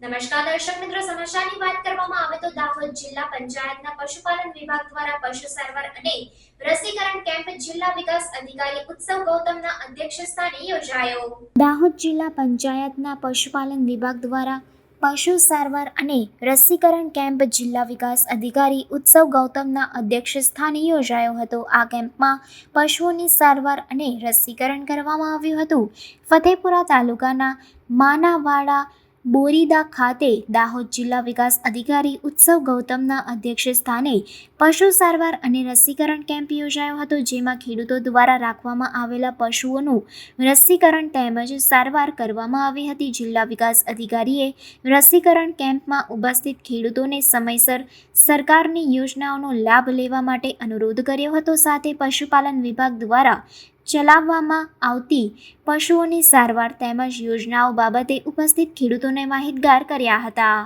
નમસ્કાર દર્શક મિત્રો, સમાચારની વાત કરવામાં આવે તો દાહોદ જિલ્લા પંચાયતના પશુપાલન વિભાગ દ્વારા પશુ સારવાર અને રસીકરણ કેમ્પ જિલ્લા વિકાસ અધિકારી ઉત્સવ ગૌતમના અધ્યક્ષસ્થાને યોજાયો। દાહોદ જિલ્લા પંચાયતના પશુપાલન વિભાગ દ્વારા પશુ સારવાર અને રસીકરણ કેમ્પ જિલ્લા વિકાસ અધિકારી ઉત્સવ ગૌતમના અધ્યક્ષસ્થાને યોજાયો હતો। આ કેમ્પમાં પશુઓની સારવાર અને રસીકરણ કરવામાં આવ્યું હતું। ફતેપુરા તાલુકાના માનાવાડા બોરીદા ખાતે દાહોદ જિલ્લા વિકાસ અધિકારી ઉત્સવ ગૌતમના અધ્યક્ષસ્થાને પશુ સારવાર અને રસીકરણ કેમ્પ યોજાયો હતો, જેમાં ખેડૂતો દ્વારા રાખવામાં આવેલા પશુઓનું રસીકરણ તેમજ સારવાર કરવામાં આવી હતી। જિલ્લા વિકાસ અધિકારીએ રસીકરણ કેમ્પમાં ઉપસ્થિત ખેડૂતોને સમયસર સરકારની યોજનાઓનો લાભ લેવા માટે અનુરોધ કર્યો હતો। સાથે પશુપાલન વિભાગ દ્વારા ચલાવવામાં આવતી પશુઓની સારવાર તેમજ યોજનાઓ બાબતે ઉપસ્થિત ખેડૂતોને માહિતગાર કર્યા હતા।